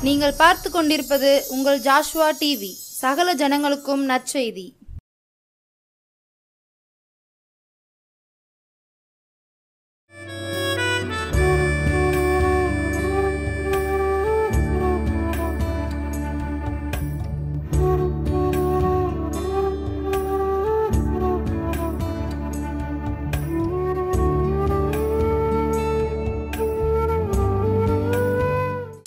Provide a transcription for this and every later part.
நீங்கள் பார்த்து கொண்டிருப்பது உங்கள் ஜாஷ்வா டிவி. சகல ஜனங்களுக்கும் நற்செய்தி.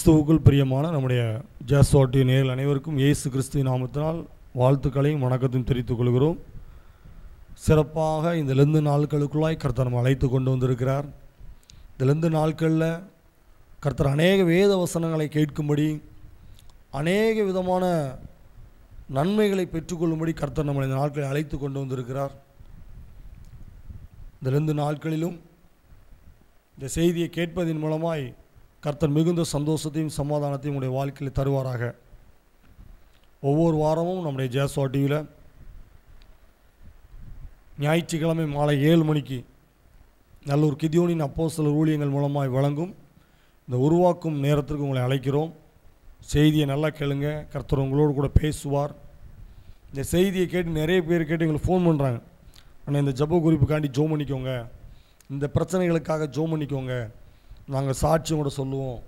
கிறிஸ்துவுக்குள் பிரியமான நம்முடைய ஜாஷ்வா டிவி நேயர்கள் அனைவருக்கும் இயேசு கிறிஸ்துவின் நாமத்தினால் வாழ்த்துக்களையும் வணக்கத்தையும் தெரிவித்துக் கொள்கிறோம். சிறப்பாக இந்த லெந்து நாட்களுக்குள்ளாய் கர்த்தர் நம்ம அழைத்து கொண்டு வந்திருக்கிறார். இந்த லெந்து நாட்களில் கர்த்தர் அநேக வேத வசனங்களை கேட்கும்படி, அநேக விதமான நன்மைகளை பெற்றுக்கொள்ளும்படி கர்த்தர் நம்மளை இந்த நாட்களை அழைத்து கொண்டு வந்திருக்கிறார். இந்த லெந்து நாட்களிலும் இந்த செய்தியை கேட்பதன் மூலமாய் கர்த்தர் மிகுந்த சந்தோஷத்தையும் சமாதானத்தையும் உங்களுடைய வாழ்க்கையில் தருவாராக. ஒவ்வொரு வாரமும் நம்முடைய ஜாஷ்வா டிவியில் ஞாயிற்றுக்கிழமை மாலை 7 மணிக்கு நல்லூர் கிதியோனின் அப்போஸ்தலர் ஊழியங்கள் மூலமாய் வழங்கும் இந்த உருவாக்கும் நேரத்திற்கு உங்களை அழைக்கிறோம். செய்தியை நல்லா கேளுங்க. கர்த்தர் உங்களோடு கூட பேசுவார். இந்த செய்தியை கேட்டு நிறைய பேர் கேட்டு எங்களுக்கு ஃபோன் பண்ணுறாங்க, ஆனால் இந்த ஜெப குறிப்புக்காண்டி ஜோம் பண்ணிக்கோங்க, இந்த பிரச்சனைகளுக்காக ஜோம் பண்ணிக்கோங்க, நாங்கள் சாட்சியம் கூட சொல்லுவோம்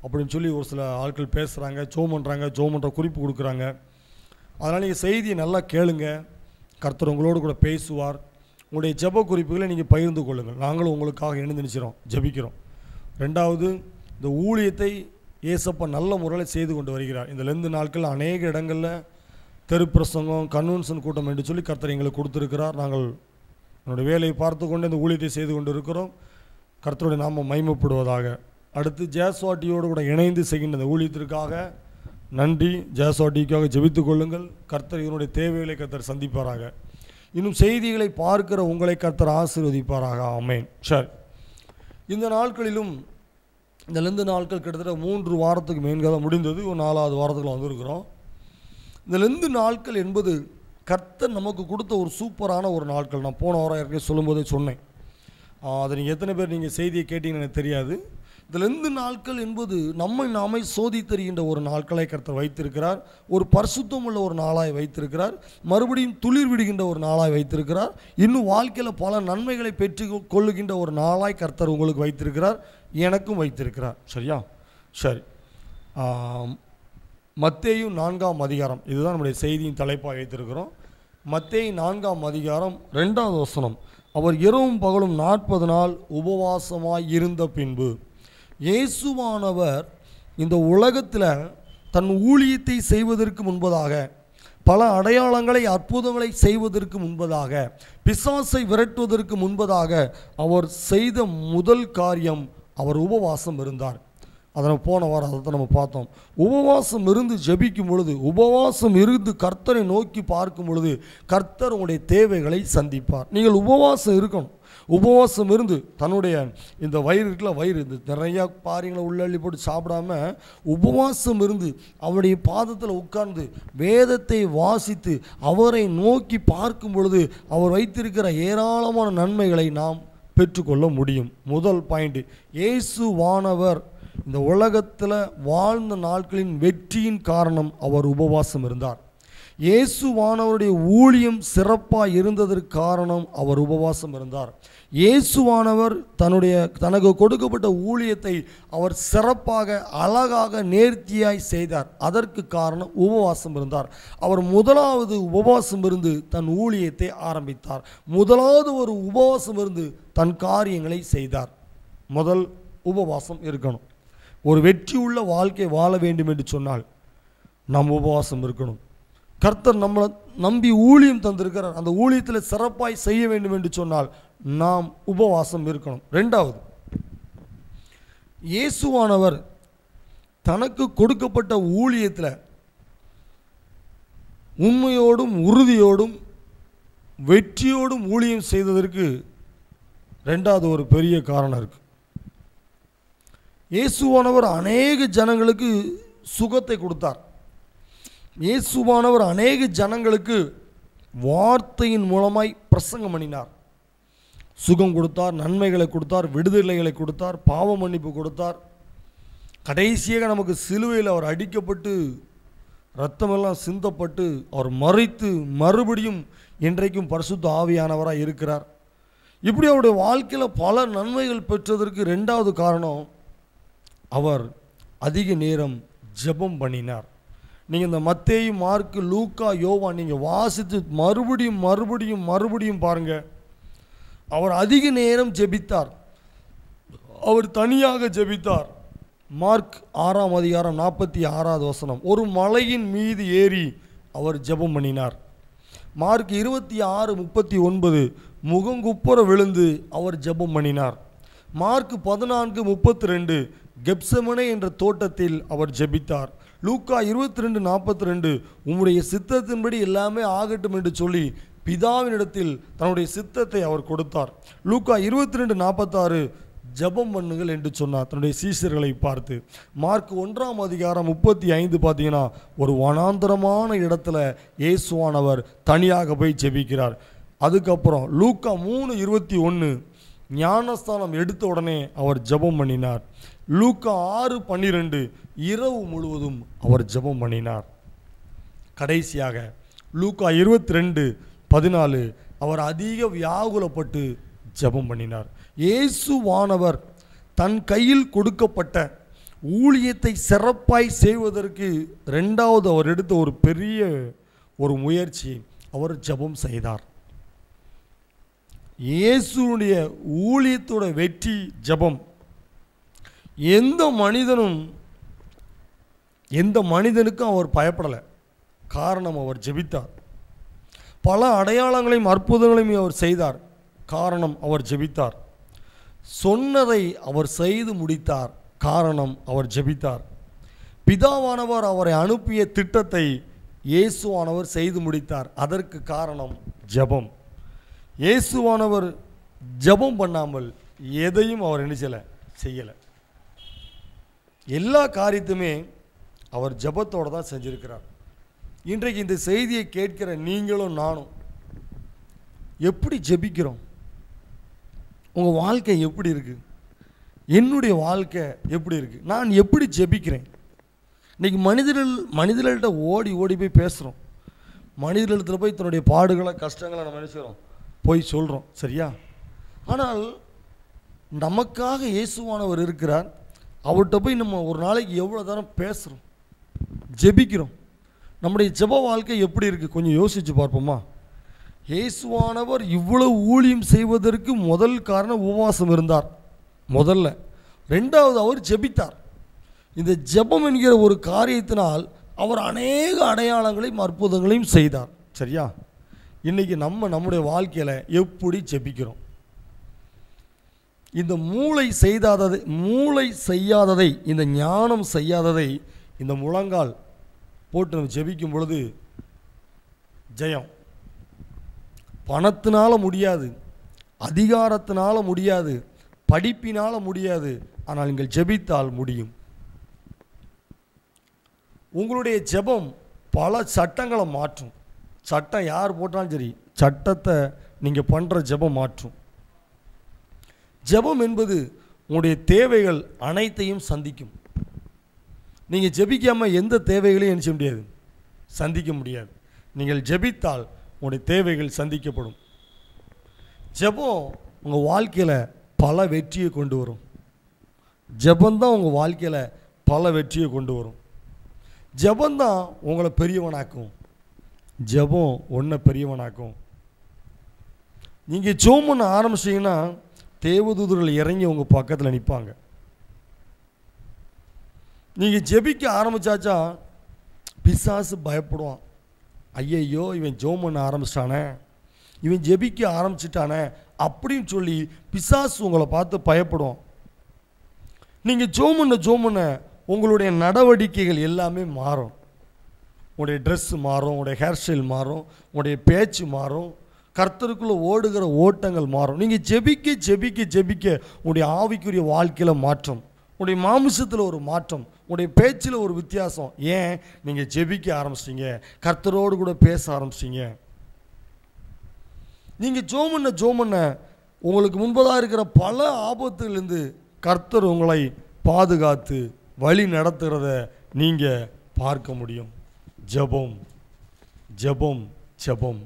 அப்படின்னு சொல்லி ஒரு சில ஆட்கள் பேசுகிறாங்க, ஜோம் பண்ணுறாங்க, ஜோம் பண்ணுற குறிப்பு கொடுக்குறாங்க. அதனால் நீங்கள் செய்தியை நல்லா கேளுங்க. கர்த்தர் உங்களோடு கூட பேசுவார். உங்களுடைய ஜெப குறிப்புகளை நீங்கள் பகிர்ந்து கொள்ளுங்கள். நாங்களும் உங்களுக்காக எழுந்திருக்கிறோம், ஜெபிக்கிறோம். ரெண்டாவது, இந்த ஊழியத்தை ஏசப்பா நல்ல முறையில் செய்து கொண்டு வருகிறார். இந்த லெந்து நாட்கள் அநேக இடங்களில் தெருப்பிரசங்கம், கன்வென்ஷன் கூட்டம் என்று சொல்லி கர்த்தர் எங்களுக்கு கொடுத்துருக்கிறார். நாங்கள் என்னுடைய வேலையை பார்த்து கொண்டு இந்த ஊழியத்தை செய்து கொண்டு இருக்கிறோம். கர்த்தருடைய நாமம் மகிமைப்படுவதாக. அடுத்து ஜாஷ்வா டிவியோடு கூட இணைந்து செய்கின்ற இந்த ஊழியத்திற்காக நன்றி. ஜாஷ்வா டிவிக்காக ஜெபித்துக் கொள்ளுங்கள். கர்த்தர் இதனுடைய தேவைகளை கர்த்தர் சந்திப்பாராக. இன்னும் செய்திகளை பார்க்கிற உங்களை கர்த்தர் ஆசீர்வதிப்பாராக. ஆமென். சரி, இந்த நாட்களிலும் இந்த லெந்து நாட்கள் கிட்டத்தட்ட 3 வாரத்துக்கு மேன்காக முடிந்தது. ஒரு 4வது வாரத்துக்குள்ள வந்திருக்கிறோம். இந்த லெந்து நாட்கள் என்பது கர்த்தர் நமக்கு கொடுத்த ஒரு சூப்பரான ஒரு நாட்கள். நான் போன வாரம் ஏற்கனவே சொல்லும்போதே சொன்னேன். அதை நீங்கள் எத்தனை பேர் நீங்கள் செய்தியை கேட்டீங்கன்னு எனக்கு தெரியாது. இந்த லெந்து நாட்கள் என்பது நாமே சோதித்தறிகின்ற ஒரு நாட்களை கர்த்தர் வைத்திருக்கிறார். ஒரு பரிசுத்தம் உள்ள ஒரு நாளாய் வைத்திருக்கிறார். மறுபடியும் துளிர் விடுகின்ற ஒரு நாளாய் வைத்திருக்கிறார். இன்னும் வாழ்க்கையில் பல நன்மைகளை பெற்று கொள்ளுகின்ற ஒரு நாளாய் கர்த்தர் உங்களுக்கு வைத்திருக்கிறார், எனக்கும் வைத்திருக்கிறார். சரியா? சரி, மத்தேயு 4ஆம் அதிகாரம், இதுதான் நம்முடைய செய்தியின் தலைப்பாக வைத்திருக்கிறோம். மத்தேயு 4ஆம் அதிகாரம் 2வது வசனம். அவர் இரவும் பகலும் 40 நாள் உபவாசமாய் இருந்த பின்பு இயேசுவானவர் இந்த உலகத்தில் தன் ஊழியத்தை செய்வதற்கு முன்பதாக, பல அடையாளங்களை அற்புதங்களை செய்வதற்கு முன்பதாக, பிசாசை விரட்டுவதற்கு முன்பதாக அவர் செய்த முதல் காரியம் அவர் உபவாசம் இருந்தார். அதை போன வாரம் அதை நம்ம பார்த்தோம். உபவாசம் இருந்து ஜெபிக்கும் பொழுது, உபவாசம் இருந்து கர்த்தரை நோக்கி பார்க்கும் பொழுது கர்த்தர் உங்களுடைய தேவைகளை சந்திப்பார். நீங்கள் உபவாசம் இருக்கணும். உபவாசம் இருந்து தன்னுடைய இந்த வயிறு இருக்குல்ல, வயிறு இந்த நிறையா பாரியங்களை உள்ளள்ளி போட்டு சாப்பிடாம உபவாசம் இருந்து அவருடைய பாதத்தில் உட்கார்ந்து வேதத்தை வாசித்து அவரை நோக்கி பார்க்கும் பொழுது அவர் வைத்திருக்கிற ஏராளமான நன்மைகளை நாம் பெற்றுக்கொள்ள முடியும். முதல் பாயிண்ட், இயேசுவானவர் இந்த உலகத்தில் வாழ்ந்த நாட்களின் வெற்றியின் காரணம் அவர் உபவாசம் இருந்தார். இயேசுவானவருடைய ஊழியம் சிறப்பாக இருந்ததற்கு காரணம் அவர் உபவாசம் இருந்தார். இயேசுவானவர் தனக்கு கொடுக்கப்பட்ட ஊழியத்தை அவர் சிறப்பாக அழகாக நேர்த்தியாய் செய்தார். அதற்கு காரணம் உபவாசம் இருந்தார். அவர் முதலாவது உபவாசம் இருந்து தன் ஊழியத்தை ஆரம்பித்தார். முதலாவது ஒரு உபவாசம் இருந்து தன் காரியங்களை செய்தார். முதல் உபவாசம் இருக்கணும். ஒரு வெற்றி உள்ள வாழ்க்கை வாழ வேண்டும் என்று சொன்னால் நாம் உபவாசம் இருக்கணும். கர்த்தர் நம்மளை நம்பி ஊழியம் தந்திருக்கிறார். அந்த ஊழியத்தில் சிறப்பாய் செய்ய வேண்டும் என்று சொன்னால் நாம் உபவாசம் இருக்கணும். ரெண்டாவது, இயேசுவானவர் தனக்கு கொடுக்கப்பட்ட ஊழியத்தில் உண்மையோடும் உறுதியோடும் வெற்றியோடும் ஊழியம் செய்ததற்கு ரெண்டாவது ஒரு பெரிய காரணம் இருக்குது. இயேசுவானவர் அநேக ஜனங்களுக்கு சுகத்தை கொடுத்தார். இயேசுவானவர் அநேக ஜனங்களுக்கு வார்த்தையின் மூலமாய் பிரசங்கம் பண்ணினார். சுகம் கொடுத்தார், நன்மைகளை கொடுத்தார், விடுதலைகளை கொடுத்தார், பாவ மன்னிப்பு கொடுத்தார். கடைசியாக நமக்கு சிலுவையில் அவர் அடிக்கப்பட்டு இரத்தமெல்லாம் சிந்தப்பட்டு அவர் மரித்து மறுபடியும் இன்றைக்கும் பரிசுத்த ஆவியானவராக இருக்கிறார். இப்படி அவருடைய வாழ்க்கையில் பல நன்மைகள் பெற்றதற்கு ரெண்டாவது காரணம், அவர் அதிக நேரம் ஜெபம் பண்ணினார். நீங்கள் இந்த மத்தேயு, மார்க்கு, லூக்கா, யோவான் நீங்கள் வாசித்து மறுபடியும் மறுபடியும் மறுபடியும் பாருங்கள். அவர் அதிக நேரம் ஜெபித்தார். அவர் தனியாக ஜெபித்தார். மார்க் 6ஆம் அதிகாரம் 46வது வசனம், ஒரு மலையின் மீது ஏறி அவர் ஜெபம் பண்ணினார். மார்க் 26:39 முகங்குப்புற விழுந்து அவர் ஜெபம் பண்ணினார். மார்க் 14:32 கெப்செமனே என்ற தோட்டத்தில் அவர் ஜெபித்தார். லூக்கா 22:42 உம்முடைய சித்தத்தின்படி எல்லாமே ஆகட்டும் என்று சொல்லி பிதாவினிடத்தில் தன்னுடைய சித்தத்தை அவர் கொடுத்தார். லூக்கா 22:46 ஜெபம் பண்ணுங்கள் என்று சொன்னார் தன்னுடைய சீஷர்களை பார்த்து. மார்க் 1ஆம் அதிகாரம் 35 பார்த்தீங்கன்னா ஒரு வனாந்தரமான இடத்துல இயேசுவானவர் தனியாக போய் ஜெபிக்கிறார். அதுக்கப்புறம் லூக்கா 3:21 ஞானஸ்தானம் எடுத்த உடனே அவர் ஜெபம் பண்ணினார். லூக்கா 6:12 இரவு முழுவதும் அவர் ஜெபம் பண்ணினார். கடைசியாக லூக்கா 22:14 அவர் அதிக வியாகுலப்பட்டு ஜெபம் பண்ணினார். இயேசுவானவர் தன் கையில் கொடுக்கப்பட்ட ஊழியத்தை சிறப்பாய் செய்வதற்கு ரெண்டாவது அவர் எடுத்த ஒரு பெரிய ஒரு முயற்சி, அவர் ஜெபம் செய்தார். இயேசுடைய ஊழியத்தோட வெற்றி ஜெபம். எந்த மனிதனுக்கும் அவர் பயப்படலை. காரணம், அவர் ஜெபித்தார். பல அடையாளங்களையும் அற்புதங்களையும் அவர் செய்தார். காரணம், அவர் ஜெபித்தார். சொன்னதை அவர் செய்து முடித்தார். காரணம், அவர் ஜெபித்தார். பிதாவானவர் அவரை அனுப்பிய திட்டத்தை இயேசுவானவர் செய்து முடித்தார். அதற்கு காரணம் ஜெபம். இயேசுவானவர் ஜெபம் பண்ணாமல் எதையும் அவர் செய்யலை. எல்லா காரியத்துமே அவர் ஜெபத்தோடு தான் செஞ்சிருக்கிறார். இன்றைக்கு இந்த செய்தியை கேட்கிற நீங்களும் நானும் எப்படி ஜெபிக்கிறோம்? உங்கள் வாழ்க்கை எப்படி இருக்குது? என்னுடைய வாழ்க்கை எப்படி இருக்குது? நான் எப்படி ஜெபிக்கிறேன்? இன்றைக்கி மனிதர்கள்ட்ட ஓடி போய் பேசுகிறோம். மனிதர்களிடத்தில் போய் தன்னுடைய பாடுகளை கஷ்டங்களை நம்ம நினைச்சுக்கிறோம், போய் சொல்கிறோம், சரியா? ஆனால் நமக்காக இயேசுவானவர் இருக்கிறார். அவர்கிட்ட போய் நம்ம ஒரு நாளைக்கு எவ்வளோ தரம் பேசுகிறோம், ஜெபிக்கிறோம். நம்முடைய ஜெப வாழ்க்கை எப்படி இருக்குது? கொஞ்சம் யோசித்து பார்ப்போமா? இயேசுவானவர் இவ்வளவு ஊழியம் செய்வதற்கு முதல் காரணம் உபவாசம் இருந்தார் முதல்ல. ரெண்டாவது, அவர் ஜெபித்தார். இந்த ஜெபம் என்கிற ஒரு காரியத்தினால் அவர் அநேக அடையாளங்களையும் அற்புதங்களையும் செய்தார், சரியா? இன்றைக்கி நம்முடைய வாழ்க்கையில் எப்படி ஜெபிக்கிறோம்? இந்த மூளை செய்யாததை, இந்த ஞானம் செய்யாததை இந்த முழங்கால் போட்டு நம்ம ஜெபிக்கும் பொழுது ஜெயம். பணத்தினால முடியாது, அதிகாரத்தினால முடியாது, படிப்பினால முடியாது. ஆனால் நீங்கள் ஜெபித்தால் முடியும். உங்களுடைய ஜெபம் பல சட்டங்களை மாற்றும். சட்டம் யார் போட்டாலும் சரி, சட்டத்தை நீங்கள் பண்ணுற ஜெபம் மாற்றும். ஜெபம் என்பது உங்களுடைய தேவைகள் அனைத்தையும் சந்திக்கும். நீங்கள் ஜெபிக்காமல் எந்த தேவைகளையும் என்ன செய்ய முடியாது, சந்திக்க முடியாது. நீங்கள் ஜெபித்தால் உங்களுடைய தேவைகள் சந்திக்கப்படும். ஜெபம் உங்கள் வாழ்க்கையில் பல வெற்றியை கொண்டு வரும். ஜெபந்தான் உங்கள் வாழ்க்கையில் பல வெற்றியை கொண்டு வரும். ஜெபந்தான் உங்களை பெரியவனாக்கும். ஜெபம் ஒன்றை பெரியவனாக்கும். நீங்கள் ஜெபம் பண்ண ஆரம்பிச்சிங்கன்னா தேவதூதர்கள் இறங்கி உங்கள் பக்கத்தில் நிற்பாங்க. நீங்கள் ஜெபிக்க ஆரம்பித்தாச்சா பிசாசு பயப்படுவான். ஐயையோ, இவன் ஜெபம் பண்ண ஆரம்பிச்சிட்டானே, இவன் ஜெபிக்க ஆரம்பிச்சிட்டானே அப்படின்னு சொல்லி பிசாசு உங்களை பார்த்து பயப்படுவான். நீங்கள் ஜெபம் பண்ண உங்களுடைய நடவடிக்கைகள் எல்லாமே மாறும். உங்களுடைய ட்ரெஸ்ஸு மாறும், உங்களுடைய ஹேர் ஸ்டைல் மாறும், உங்களுடைய பேச்சு மாறும், கர்த்தருக்குள்ளே ஓடுகிற ஓட்டங்கள் மாறும். நீங்கள் ஜெபிக்க உங்களுடைய ஆவிக்குரிய வாழ்க்கையில் மாற்றம், உங்களுடைய மாமிசத்தில் ஒரு மாற்றம், உங்களுடைய பேச்சில் ஒரு வித்தியாசம். ஏன்? நீங்கள் ஜெபிக்க ஆரம்பிச்சிட்டீங்க, கர்த்தரோடு கூட பேச ஆரம்பிச்சிட்டீங்க. நீங்கள் ஜெபம் பண்ண உங்களுக்கு முன்பதாக இருக்கிற பல ஆபத்துலேருந்து கர்த்தர் உங்களை பாதுகாத்து வழி நடத்துகிறத நீங்கள் பார்க்க முடியும். ஜெபம் ஜெபம் ஜெபம்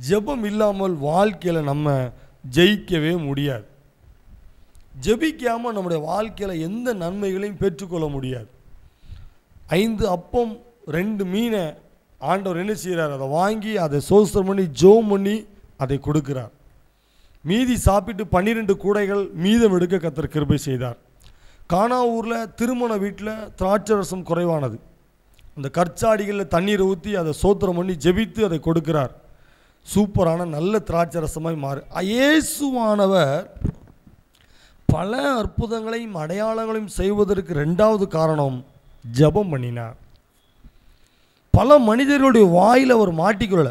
ஜெபம் இல்லாமல் வாழ்க்கையில் நம்ம ஜெயிக்கவே முடியாது. ஜெபிக்காமல் நம்முடைய வாழ்க்கையில் எந்த நன்மைகளையும் பெற்றுக்கொள்ள முடியாது. 5 அப்பம் 2 மீனை ஆண்டவர் என்ன செய்கிறார்? அதை வாங்கி அதை சோஸ்தரம் பண்ணி ஜெபம் பண்ணி அதை கொடுக்கிறார். மீதி சாப்பிட்டு 12 கூடைகள் மீதம் எடுக்க கர்த்தர் கிருபை செய்தார். கானா ஊரில் திருமண வீட்டில் திராட்சை ரசம் குறைவானது. அந்த கற்சாடிகளில் தண்ணீரை ஊற்றி அதை சோத்திரம் பண்ணி ஜெபித்து அதை கொடுக்கிறார். சூப்பரான நல்ல திராட்சை ரசமாய் மாறு. இயேசுவானவர் பல அற்புதங்களையும் அடையாளங்களையும் செய்வதற்கு 2வது காரணம் ஜெபம் பண்ணினார். பல மனிதர்களுடைய வாயில் அவர் மாட்டிக்கொள்ள,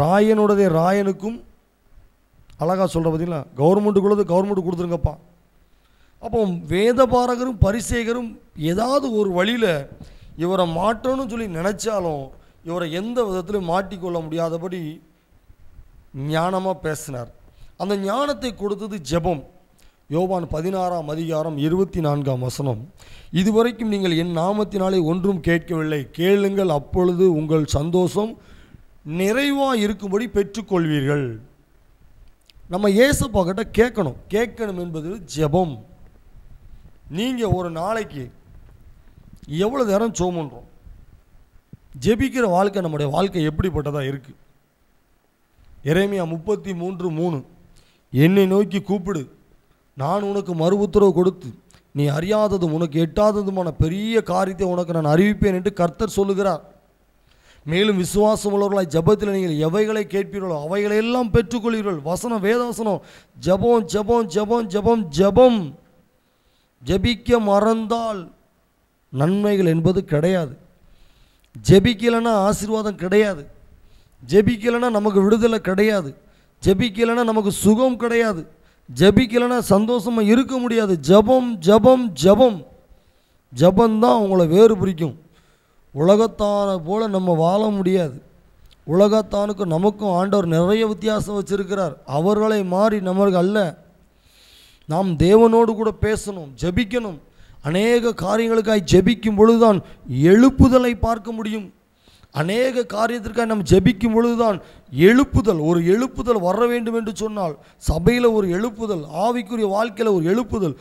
ராயனுடைய ராயனுக்கும் அழகாக சொல்கிற பார்த்தீங்களா, கவர்மெண்ட்டுக்குள்ளது கவர்மெண்ட்டு கொடுத்துருங்கப்பா. அப்போ வேதபாரகரும் பரிசேகரும் ஏதாவது ஒரு வழியில் இவரை மாற்றணும்னு சொல்லி நினச்சாலும் இவரை எந்த விதத்திலும் மாட்டிக்கொள்ள முடியாதபடி ஞானமாக பேசினார். அந்த ஞானத்தை கொடுத்தது ஜெபம். யோவான் 16ஆம் அதிகாரம் 24ஆம் வசனம், இதுவரைக்கும் நீங்கள் என் நாமத்தினாலே ஒன்றும் கேட்கவில்லை, கேளுங்கள், அப்பொழுது உங்கள் சந்தோஷம் நிறைவாக இருக்கும்படி பெற்றுக்கொள்வீர்கள். நம்ம இயேசுப்பா கிட்ட கேட்கணும் என்பது ஜெபம். நீங்கள் ஒரு நாளைக்கு எவ்வளோ நேரம் ஜெபம் பண்ணுறோம்? ஜெபிக்கிற வாழ்க்கை நம்முடைய வாழ்க்கை எப்படிப்பட்டதாக இருக்குது? எரேமியா 33:3, என்னை நோக்கி கூப்பிடு, நான் உனக்கு மறு உத்தரவு கொடுத்து நீ அறியாததும் உனக்கு எட்டாததுமான பெரிய காரியத்தை உனக்கு நான் அறிவிப்பேன் என்று கர்த்தர் சொல்லுகிறார். மேலும் விசுவாசம் உள்ளவர்களாய் ஜெபத்தில் நீங்கள் எவைகளை கேட்பீர்களோ அவைகளையெல்லாம் பெற்றுக்கொள்வீர்கள். வசனம், வேதவசனம். ஜெபம் ஜெபம் ஜெபம் ஜெபம் ஜெபம். ஜெபிக்க மறந்தால் நன்மைகள் என்பது கிடையாது. ஜெபிக்கலைன்னா ஆசீர்வாதம் கிடையாது. ஜெபிக்கலைன்னா நமக்கு விடுதலை கிடையாது. ஜெபிக்கலைன்னா நமக்கு சுகம் கிடையாது. ஜெபிக்கலைன்னா சந்தோஷமாக இருக்க முடியாது. ஜெபம் ஜெபம் ஜெபம் ஜெபந்தான் உங்களை வேறு பிரிக்கும். உலகத்தான போல நம்ம வாழ முடியாது. உலகத்தானுக்கும் நமக்கும் ஆண்டவர் நிறைய வித்தியாசம் வச்சிருக்கிறார். அவர்களை மாறி நம்மளுக்கு அல்ல. நாம் தேவனோடு கூட பேசணும், ஜெபிக்கணும். அநேக காரியங்களுக்காய் ஜெபிக்கும் பொழுதுதான் எழுப்புதலை பார்க்க முடியும். அநேக காரியத்திற்காக நம்ம ஜெபிக்கும் பொழுதுதான் ஒரு எழுப்புதல் வர வேண்டும் என்று சொன்னால், சபையில் ஒரு எழுப்புதல், ஆவிக்குரிய வாழ்க்கையில் ஒரு எழுப்புதல்,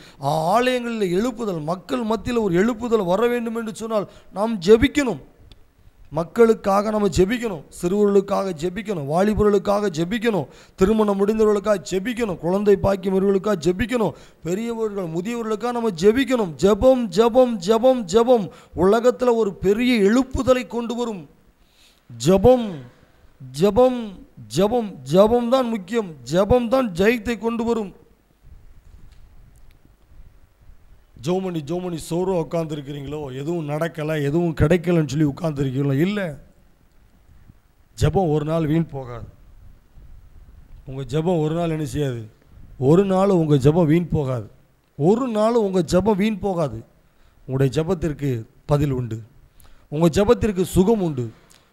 ஆலயங்களில் எழுப்புதல், மக்கள் மத்தியில் ஒரு எழுப்புதல் வர வேண்டும் என்று சொன்னால் நாம் ஜெபிக்கணும். மக்களுக்காக நம்ம ஜெபிக்கணும். சிறுவர்களுக்காக ஜெபிக்கணும், வாலிபர்களுக்காக ஜெபிக்கணும், திருமணம் முடிந்தவர்களுக்காக ஜெபிக்கணும், குழந்தை பாக்கியவர்களுக்காக ஜெபிக்கணும், பெரியவர்கள் முதியவர்களுக்காக நம்ம ஜெபிக்கணும். ஜெபம் ஜெபம் ஜெபம் ஜெபம் உலகத்தில் ஒரு பெரிய எழுப்புதலை கொண்டு வரும். ஜெபம் ஜெபம் ஜெபம் ஜெபம் தான் முக்கியம். ஜெபம் தான் ஜெயத்தை கொண்டு வரும். ஜோமணி சோறு உட்காந்துருக்கிறீங்களோ, எதுவும் நடக்கலை, எதுவும் கிடைக்கலன்னு சொல்லி உட்காந்துருக்கீங்களோ? இல்லை, ஜெபம் ஒரு நாள் வீண் போகாது. உங்கள் ஜெபம் ஒரு நாள் என்ன செய்யாது? ஒரு நாள் உங்கள் ஜெபம் வீண் போகாது. ஒரு நாள் உங்கள் ஜெபம் வீண் போகாது. உங்களுடைய ஜெபத்திற்கு பதில் உண்டு. உங்கள் ஜெபத்திற்கு சுகம் உண்டு.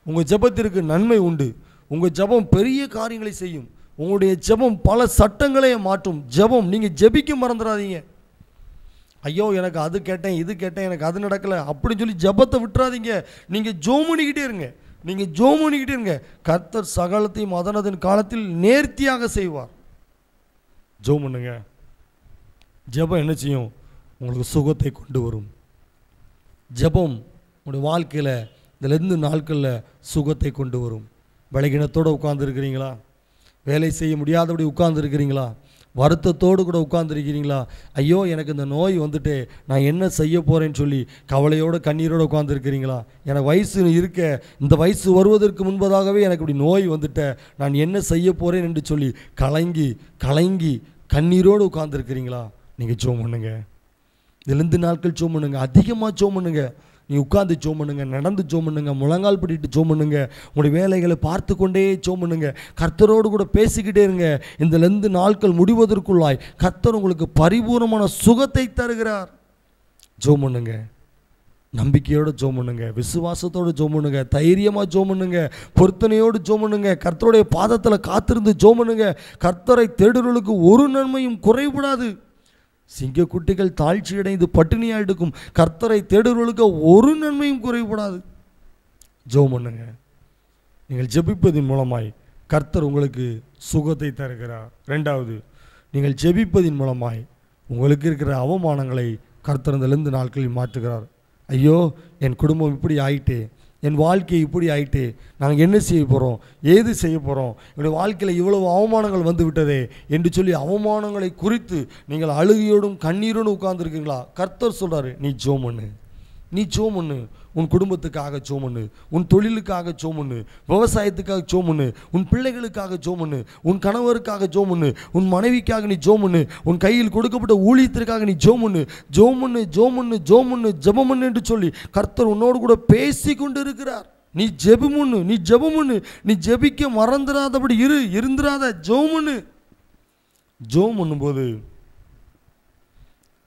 உங்கள் ஜெபத்திற்கு நன்மை உண்டு. உங்கள் ஜெபம் பெரிய காரியங்களை செய்யும். உங்களுடைய ஜெபம் பல சட்டங்களை மாற்றும். ஜெபம், நீங்கள் ஜெபிக்க மறந்துடாதீங்க. ஐயோ எனக்கு அது கேட்டேன், இது கேட்டேன், எனக்கு அது நடக்கலை அப்படின்னு சொல்லி ஜெபத்தை விட்டுறாதீங்க. நீங்கள் ஜெபம் பண்ணிக்கிட்டே இருங்க. நீங்கள் ஜெபம் பண்ணிக்கிட்டே இருங்க. கர்த்தர் சகலத்தையும் அதனதன் காலத்தில் நேர்த்தியாக செய்வார். ஜெபம் பண்ணுங்க. ஜெபம் என்ன செய்யும்? உங்களுக்கு சுகத்தை கொண்டு வரும். ஜெபம் உங்களுடைய வாழ்க்கையில் இந்த 2 நாட்களில் சுகத்தை கொண்டு வரும். பலகீனத்தோடு உட்கார்ந்துருக்கிறீங்களா? வேலை செய்ய முடியாதபடி உட்கார்ந்துருக்கிறீங்களா? வருத்தத்தோடு கூட உட்கார்ந்துருக்கிறீங்களா? ஐயோ எனக்கு இந்த நோய் வந்துட்டு நான் என்ன செய்ய போகிறேன்னு சொல்லி கவலையோடு கண்ணீரோடு உட்கார்ந்துருக்கிறீங்களா? எனக்கு வயசு இருக்க, இந்த வயசு வருவதற்கு முன்பதாகவே எனக்கு இப்படி நோய் வந்துட்ட, நான் என்ன செய்ய போகிறேன் என்று சொல்லி கலங்கி கலங்கி கண்ணீரோடு உட்கார்ந்துருக்கிறீங்களா? நீங்கள் ஜெபம் பண்ணுங்க. இந்த 2 நாட்கள் ஜெபம் பண்ணுங்க. அதிகமாக ஜெபம் பண்ணுங்க. நீ உட்காந்து ஜெபம் பண்ணுங்க, நடந்து ஜெபம் பண்ணுங்க, முழங்கால் பிடிட்டு ஜெபம் பண்ணுங்க, உங்களுடைய வேலைகளை பார்த்து கொண்டே ஜெபம் பண்ணுங்க, கர்த்தரோடு கூட பேசிக்கிட்டே இருங்க. இந்த 2 நாட்கள் முடிவதற்குள்ளாய் கர்த்தர் உங்களுக்கு பரிபூர்ணமான சுகத்தை தருகிறார். ஜெபம் பண்ணுங்க. நம்பிக்கையோடு ஜெபம் பண்ணுங்க. விசுவாசத்தோடு ஜெபம் பண்ணுங்க. தைரியமாக ஜெபம் பண்ணுங்க. பொருத்தனையோடு ஜெபம் பண்ணுங்க. கர்த்தருடைய பாதத்தில் காத்திருந்து ஜெபம் பண்ணுங்க. கர்த்தரை தேடுறவர்களுக்கு ஒரு நன்மையும் குறைபடாது. சிங்கக்குட்டிகள் தாழ்ச்சியடைந்து பட்டினியாக எடுக்கும். கர்த்தரை தேடுவர்களுக்கு ஒரு நன்மையும் குறைபடாது. ஜெபம் பண்ணுங்க. நீங்கள் ஜெபிப்பதின் மூலமாய் கர்த்தர் உங்களுக்கு சுகத்தை தருகிறார். ரெண்டாவது, நீங்கள் ஜெபிப்பதின் மூலமாய் உங்களுக்கு இருக்கிற அவமானங்களை கர்த்தர் இந்த 2 நாட்களில் மாற்றுகிறார். ஐயோ, என் குடும்பம் இப்படி ஆயிட்டே, என் வாழ்க்கை இப்படி ஆயிட்டே, நாங்கள் என்ன செய்ய போகிறோம், ஏது செய்ய போகிறோம், என்னுடைய வாழ்க்கையில் இவ்வளவு அவமானங்கள் வந்து விட்டதே என்று சொல்லி அவமானங்களை குறித்து நீங்கள் அழுகையோடும் கண்ணீரோடும் உட்கார்ந்துருக்கீங்களா? கர்த்தர் சொல்கிறாரு, நீ ஜெபம் பண்ணு, நீ ஜெபம் பண்ணு. உன் குடும்பத்துக்காக ஜெபம் பண்ணு, உன் தொழிலுக்காக ஜெபம் பண்ணு, விவசாயத்துக்காக ஜெபம் பண்ணு, உன் பிள்ளைகளுக்காக ஜெபம் பண்ணு, உன் கணவருக்காக ஜெபம் பண்ணு, உன் மனைவிக்காக நீ ஜெபம் பண்ணு, உன் கையில் கொடுக்கப்பட்ட ஊழியத்திற்காக நீ ஜெபம் பண்ணு. ஜெபம் பண்ணு, ஜெபம் பண்ணு, ஜெபம் பண்ணு, ஜெபம் பண்ணு என்று சொல்லி கர்த்தர் உன்னோடு கூட பேசி கொண்டு இருக்கிறார். நீ ஜெபம் பண்ணு, நீ ஜெபம் பண்ணு. நீ ஜெபிக்க மறந்துடாதபடி இருந்துராத, ஜெபம் பண்ணு. ஜெபம் பண்ணும்போது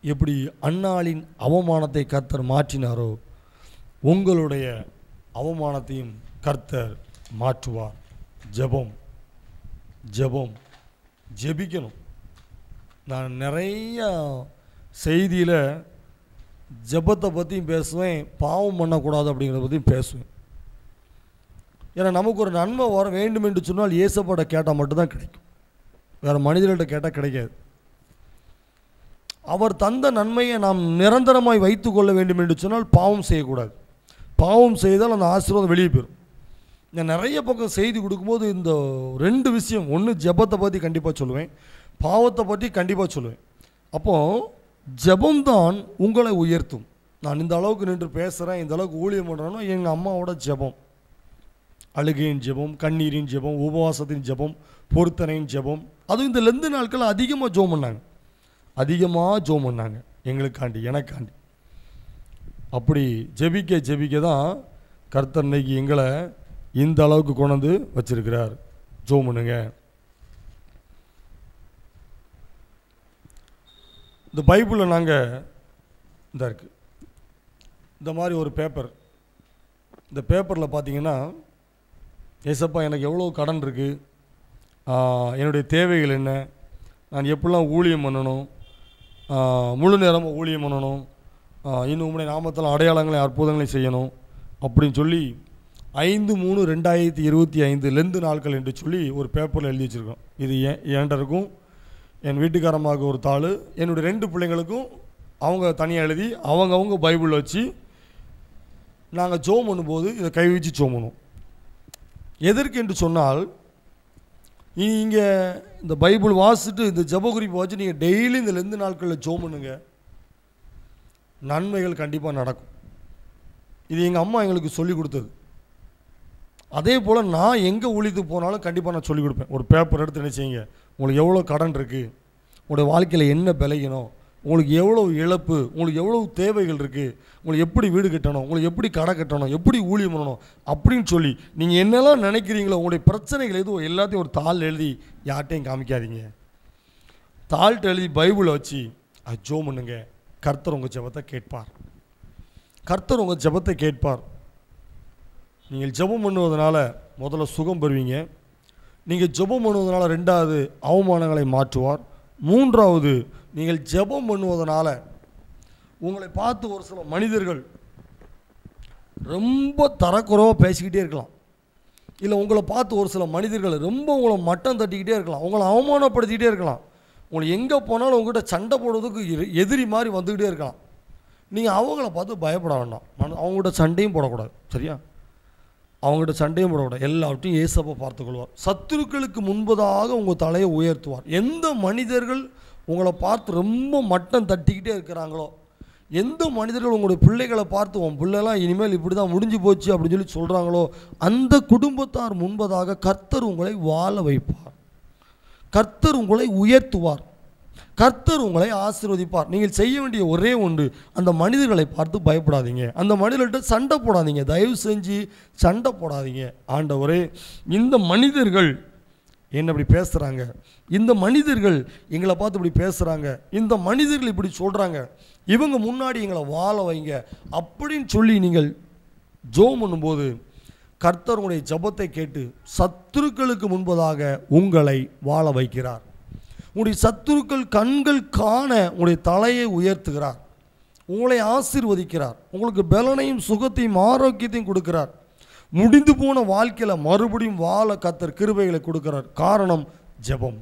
எப்படி அன்னாளின் அவமானத்தை கர்த்தர் மாற்றினாரோ, உங்களுடைய அவமானத்தையும் கர்த்தர் மாற்றுவார். ஜெபம், ஜெபம், ஜெபிக்கணும். நான் நிறைய செய்தியில் ஜெபத்தை பற்றியும் பேசுவேன், பாவம் பண்ணக்கூடாது அப்படிங்கிறத பற்றியும் பேசுவேன். ஏன்னா நமக்கு ஒரு நன்மை வர வேண்டும் என்று சொன்னால் இயேசுவோட கேட்டால் மட்டும்தான் கிடைக்கும், வேறு மனிதர்கள்ட்ட கேட்டால் கிடைக்காது. அவர் தந்த நன்மையை நாம் நிரந்தரமாய் வைத்து கொள்ள வேண்டும் என்று சொன்னால் பாவம் செய்யக்கூடாது. பாவம் செய்தால் அந்த ஆசீர்வாதம் வெளியே போயிடும். நான் நிறைய பக்கம் செய்தி கொடுக்கும்போது இந்த 2 விஷயம், ஒன்று ஜெபத்தை பற்றி கண்டிப்பாக சொல்லுவேன், பாவத்தை பற்றி கண்டிப்பாக சொல்லுவேன். அப்போது ஜெபம்தான் உங்களை உயர்த்தும். நான் இந்த அளவுக்கு நின்று பேசுகிறேன், இந்த அளவுக்கு ஊழியம் பண்ணுறேன்னா எங்கள் அம்மாவோட ஜெபம், அழுகையின் ஜெபம், கண்ணீரின் ஜெபம், உபவாசத்தின் ஜெபம், பொருத்தனையின் ஜெபம். அதுவும் இந்த 2 நாட்கள் அதிகமாக ஜெபம் பண்ணாங்க, அதிகமாக ஜெபம் பண்ணாங்க எங்களுக்காண்டி, எனக்காண்டி. அப்படி ஜெபிக்க ஜெபிக்க தான் கர்த்தர் இன்னைக்கு எங்களை இந்த அளவுக்கு கொண்டு வச்சிருக்கிறார். ஜெபம் பண்ணுங்க. இந்த பைபிளில் நாங்கள் இந்த இருக்குது இந்த மாதிரி ஒரு பேப்பர். இந்த பேப்பரில் பார்த்தீங்கன்னா, ஏசப்பா எனக்கு எவ்வளோ கடன் இருக்குது, என்னுடைய தேவைகள் என்ன, நான் எப்படிலாம் ஊழியம் பண்ணணும், முழு நேரமாக ஊழியம் பண்ணணும், இன்னும் உங்களுடைய நாமத்தில் அடையாளங்களை அற்புதங்களை செய்யணும் அப்படின்னு சொல்லி 5/3/2025 2 நாட்கள் என்று சொல்லி ஒரு பேப்பரில் எழுதி வச்சுருக்கோம். இது என்கிட்ட இருக்கும், என் வீட்டுக்காரமாக ஒரு தாள், என்னுடைய 2 பிள்ளைங்களுக்கும் அவங்க தனியாக எழுதி அவங்க பைபிளில் வச்சு நாங்கள் ஜெபம் பண்ணும்போது இதை கை வச்சு ஜெபம் பண்ணுவோம். எதற்கு என்று சொன்னால், இங்கே இந்த பைபிள் வாசிட்டு இந்த ஜெப குறிப்பை வச்சு நீங்கள் டெய்லி இந்த 2 நாட்களில் ஜெபம் பண்ணுங்க, நன்மைகள் கண்டிப்பாக நடக்கும். இது எங்கள் அம்மா எங்களுக்கு சொல்லிக் கொடுத்தது. அதே போல் நான் எங்கே ஊழியத்துக்கு போனாலும் கண்டிப்பாக நான் சொல்லிக் கொடுப்பேன். ஒரு பேப்பர் எடுத்து என்ன செய்யுங்க, உங்களுக்கு எவ்வளோ கடன் இருக்குது, உங்களுடைய வாழ்க்கையில் என்ன விளையணும், உங்களுக்கு எவ்வளோ இழப்பு, உங்களுக்கு எவ்வளோ தேவைகள் இருக்குது, உங்களுக்கு எப்படி வீடு கட்டணும், உங்களுக்கு எப்படி கடை கட்டணும், எப்படி ஊழியம் பண்ணணும் அப்படின்னு சொல்லி நீங்கள் என்னெல்லாம் நினைக்கிறீங்களோ, உங்களுடைய பிரச்சனைகள் எதுவும் எல்லாத்தையும் ஒரு தாள் எழுதி யார்கிட்டையும் காமிக்காதீங்க. தாள்கிட்ட எழுதி பைபிளை வச்சு அது ஜெபம் பண்ணுங்க. கர்த்தர் உங்கள் ஜெபத்தை கேட்பார். கர்த்தர் உங்கள் ஜெபத்தை கேட்பார். நீங்கள் ஜெபம் பண்ணுவதனால முதல்ல சுகம் பெறுவீங்க. நீங்கள் ஜெபம் பண்ணுவதனால 2வது அவமானங்களை மாற்றுவார். 3வது நீங்கள் ஜெபம் பண்ணுவதனால உங்களை பார்த்து ஒரு சில மனிதர்கள் ரொம்ப தரக்குறைவாக பேசிக்கிட்டே இருக்கலாம், இல்லை உங்களை பார்த்து ஒரு சில மனிதர்கள் ரொம்ப உங்களை மட்டம் தட்டிக்கிட்டே இருக்கலாம், உங்களை அவமானப்படுத்திக்கிட்டே இருக்கலாம், உங்களை எங்கே போனாலும் உங்கள்கிட்ட சண்டை போடுறதுக்கு எதிரி மாதிரி வந்துக்கிட்டே இருக்கலாம். நீங்கள் அவங்கள பார்த்து பயப்பட வேண்டாம், அவங்கள்ட்ட சண்டையும் போடக்கூடாது. சரியா? அவங்கள்ட்ட சண்டையும் போடக்கூடாது. எல்லாவற்றையும் ஏசப்பா பார்த்துக்கொள்வார். சத்துருக்களுக்கு முன்பதாக உங்கள் தலையை உயர்த்துவார். எந்த மனிதர்கள் உங்களை பார்த்து ரொம்ப மட்டம் தட்டிக்கிட்டே இருக்கிறாங்களோ, எந்த மனிதர்கள் உங்களுடைய பிள்ளைகளை பார்த்து உன் பிள்ளைலாம் இனிமேல் இப்படி தான் முடிஞ்சு போச்சு அப்படின்னு சொல்லி சொல்கிறாங்களோ, அந்த குடும்பத்தார் முன்பதாக கர்த்தர் உங்களை வாழ வைப்பார். கர்த்தர் உங்களை உயர்த்துவார். கர்த்தர் உங்களை ஆசீர்வதிப்பார். நீங்கள் செய்ய வேண்டிய ஒரே ஒன்று, அந்த மனிதர்களை பார்த்து பயப்படாதீங்க, அந்த மனிதர்கள்ட்ட சண்டை போடாதீங்க, தயவு செஞ்சு சண்டை போடாதீங்க. ஆண்டவரே, இந்த மனிதர்கள் என்ன இப்படி பேசுகிறாங்க, இந்த மனிதர்கள் எங்களை பார்த்து இப்படி பேசுகிறாங்க, இந்த மனிதர்கள் இப்படி சொல்கிறாங்க, இவங்க முன்னாடி எங்களை வாழ வைங்க அப்படின்னு சொல்லி நீங்கள் ஜெபம் பண்ணும்போது கர்த்தர் உங்களுடைய ஜெபத்தை கேட்டு சத்துருக்களுக்கு முன்பதாக உங்களை வாழ வைக்கிறார். உங்களுடைய சத்துருக்கள் கண்கள் காண உங்களுடைய தலையை உயர்த்துகிறார். உங்களை ஆசீர்வதிக்கிறார். உங்களுக்கு பலனையும் சுகத்தையும் ஆரோக்கியத்தையும் கொடுக்கிறார். முடிந்து போன வாழ்க்கையில் மறுபடியும் வாழ கர்த்தர் கிருபைகளை கொடுக்கிறார். காரணம் ஜெபம்.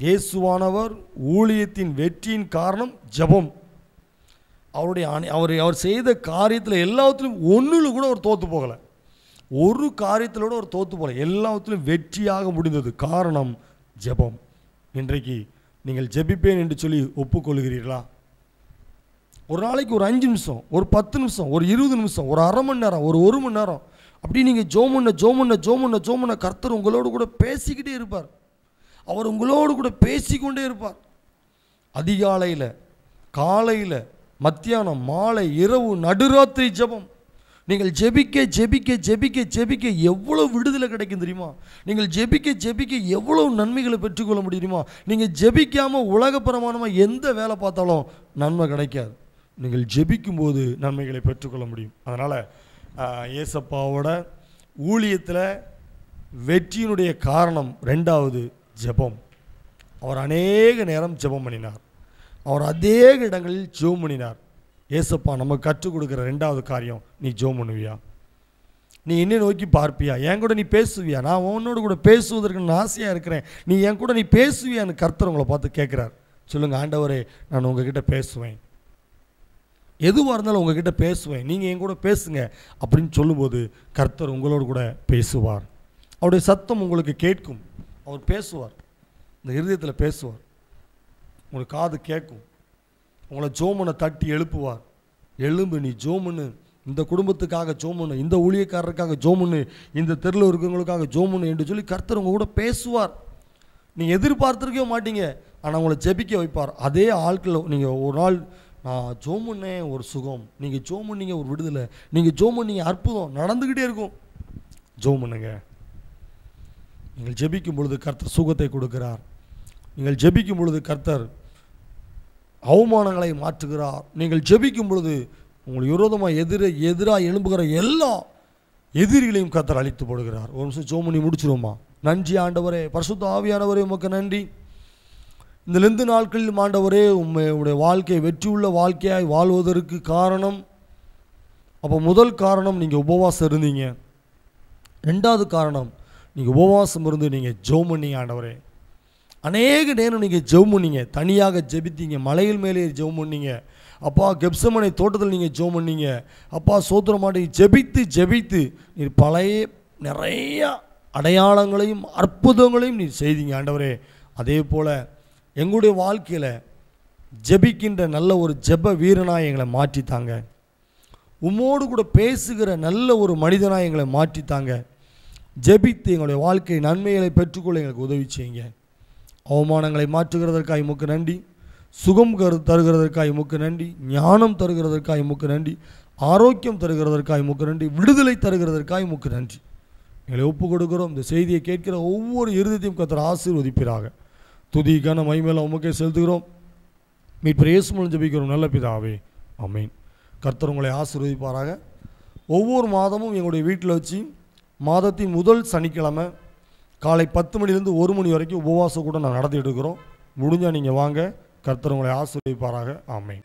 இயேசுவானவர் ஊழியத்தின் வெற்றியின் காரணம் ஜெபம். அவர் செய்த காரியத்தில் எல்லாத்துலையும் ஒன்றில் கூட அவர் தோற்று போகலை. ஒரு காரியத்தில் கூட அவர் தோற்று போகலை. எல்லாத்துலையும் வெற்றியாக முடிந்தது. காரணம் ஜெபம். இன்றைக்கு நீங்கள் ஜெபிப்பேன் என்று சொல்லி ஒப்புக்கொள்கிறீர்களா? ஒரு நாளைக்கு ஒரு 5 நிமிஷம், ஒரு 10 நிமிஷம், ஒரு 20 நிமிஷம், ஒரு அரை மணி நேரம், ஒரு 1 மணி நேரம் அப்படி நீங்கள் ஜோமுன்ன கர்த்தர் உங்களோடு கூட பேசிக்கிட்டே இருப்பார். அவர் உங்களோடு கூட பேசிக்கொண்டே இருப்பார். அதிகாலையில், காலையில், மத்தியானம், மாலை, இரவு, நடுராத்திரி ஜெபம். நீங்கள் ஜெபிக்க ஜெபிக்க ஜெபிக்க ஜெபிக்க எவ்வளோ விடுதலை கிடைக்கும் தெரியுமா? நீங்கள் ஜெபிக்க ஜெபிக்க எவ்வளோ நன்மைகளை பெற்றுக்கொள்ள முடியும் தெரியுமா? நீங்கள் ஜெபிக்காமல் உலகப்பிரமாணமாக எந்த வேலை பார்த்தாலும் நன்மை கிடைக்காது. நீங்கள் ஜெபிக்கும்போது நன்மைகளை பெற்றுக்கொள்ள முடியும். அதனால் ஏசப்பாவோட ஊழியத்தில் வெற்றியினுடைய காரணம் 2வது ஜெபம். அவர் அநேக நேரம் ஜெபம் பண்ணினார். அவர் அநேக இடங்களில் ஜெபம் பண்ணினார். ஏசப்பா நமக்கு கற்றுக் கொடுக்குற 2வது காரியம், நீ ஜெபம் பண்ணுவியா? நீ என்னை நோக்கி பார்ப்பியா? என் கூட நீ பேசுவியா? நான் உன்னோடு கூட பேசுவதற்கு நான் ஆசையாக இருக்கிறேன். நீ என் கூட நீ பேசுவியான்னு கர்த்தர் உங்களை பார்த்து கேட்குறார். சொல்லுங்கள், ஆண்டவரே நான் உங்ககிட்ட பேசுவேன், எதுவாக இருந்தாலும் உங்ககிட்ட பேசுவேன், நீங்கள் என் கூட பேசுங்க அப்படின்னு சொல்லும்போது கர்த்தர் உங்களோடு கூட பேசுவார். அவருடைய சத்தம் உங்களுக்கு கேட்கும். அவர் பேசுவார், இந்த இருதயத்தில் பேசுவார். உங்களுக்கு காது கேட்கும். உங்களை ஜோமனை தட்டி எழுப்புவார். எழும்பு, நீ ஜோமுன்னு, இந்த குடும்பத்துக்காக ஜோமுன்னு, இந்த ஊழியக்காரருக்காக ஜோமுன்னு, இந்த தெருவில் இருக்கிறவங்களுக்காக ஜோமுன்னு என்று சொல்லி கர்த்தர் உங்கள் கூட பேசுவார். நீங்கள் எதிர்பார்த்துருக்கவே மாட்டீங்க, ஆனால் உங்களை ஜெபிக்க வைப்பார். அதே ஆட்கள் நீங்கள் ஒரு நாள் நான் ஜோமுன்னே ஒரு சுகம், நீங்கள் ஜோமுன்னீங்க ஒரு விடுதலை, நீங்கள் ஜோமுன்னீங்க அற்புதம் நடந்துக்கிட்டே இருக்கும். ஜோமுன்னுங்க. நீங்கள் ஜெபிக்கும் பொழுது கர்த்தர் சுகத்தை கொடுக்கிறார். நீங்கள் ஜெபிக்கும் பொழுது கர்த்தர் அவமானங்களை மாற்றுகிறார். நீங்கள் ஜெபிக்கும் பொழுது உங்களுக்கு விரோதமாக எதிராக எழும்புகிற எல்லா எதிரிகளையும் கர்த்தர் அழித்து போடுகிறார். ஒரு நிமிஷம் ஜெபம் பண்ணி முடிச்சிருவோமா? நன்றி ஆண்டவரே, பரிசுத்த ஆவியானவரே, உமக்கு நன்றி. இந்த 2 நாட்களில் ஆண்டவரே உம்முடைய வாழ்க்கை வெற்றியுள்ள வாழ்க்கையாய் வாழ்வதற்கு காரணம், அப்போ முதல் காரணம் நீங்கள் உபவாசம் இருந்தீங்க. 2வது காரணம் நீங்கள் உபவாசம் இருந்து நீங்கள் ஜெபம் பண்ணீங்க. ஆண்டவரே அநேக நேரம் நீங்கள் ஜெபம் பண்ணீங்க, தனியாக ஜெபித்தீங்க, மலையில் மேலே ஜெபம் பண்ணீங்க. அப்பா கெப்சமனை தோட்டத்தில் நீங்கள் ஜெபம் பண்ணீங்க. அப்பா சோத்திரமாட்டி ஜெபித்து ஜெபித்து நீர் பழைய நிறைய அடையாளங்களையும் அற்புதங்களையும் நீர் செய்தீங்க. ஆண்டவரே அதே போல் எங்களுடைய வாழ்க்கையில் ஜெபிக்கின்ற நல்ல ஒரு ஜெப வீரனாக எங்களை மாற்றித்தாங்க. உம்மோடு கூட பேசுகிற நல்ல ஒரு மனிதனாக எங்களை மாற்றித்தாங்க. ஜெபித்து எங்களுடைய வாழ்க்கை நன்மைகளை பெற்றுக்கொள்ள எங்களுக்கு உதவி செய்யுங்க. அவமானங்களை மாற்றுகிறதற்காக உமக்கு நன்றி. சுகம் தருகிறதற்காக உமக்கு நன்றி. ஞானம் தருகிறதற்காக உமக்கு நன்றி. ஆரோக்கியம் தருகிறதற்காக உமக்கு நன்றி. விடுதலை தருகிறதற்காக உமக்கு நன்றி. எங்களை ஒப்புக் கொடுக்கிறோம். இந்த செய்தியை கேட்கிற ஒவ்வொரு இருதயத்தையும் கர்த்தர் ஆசீர்வதிப்பீராக. துதி கன மகிமை உமக்கே செலுத்துகிறோம். மீட்பர் இயேசு மூலம் ஜெபிக்கிறோம் நல்ல பிதாவே, ஆமென். கர்த்தர் உங்களை ஆசீர்வதிப்பாராக. ஒவ்வொரு மாதமும் எங்களுடைய வீட்டில் வச்சு மாதத்தின் முதல் சனிக்கிழமை காலை 10 மணிலேருந்து 1 மணி வரைக்கும் உபவாசம் கூட நான் நடத்திட்டு இருக்கிறோம். முடிஞ்சால் நீங்கள் வாங்க. கர்த்தர் உங்களை ஆசீர்வதிப்பாராக. ஆமென்.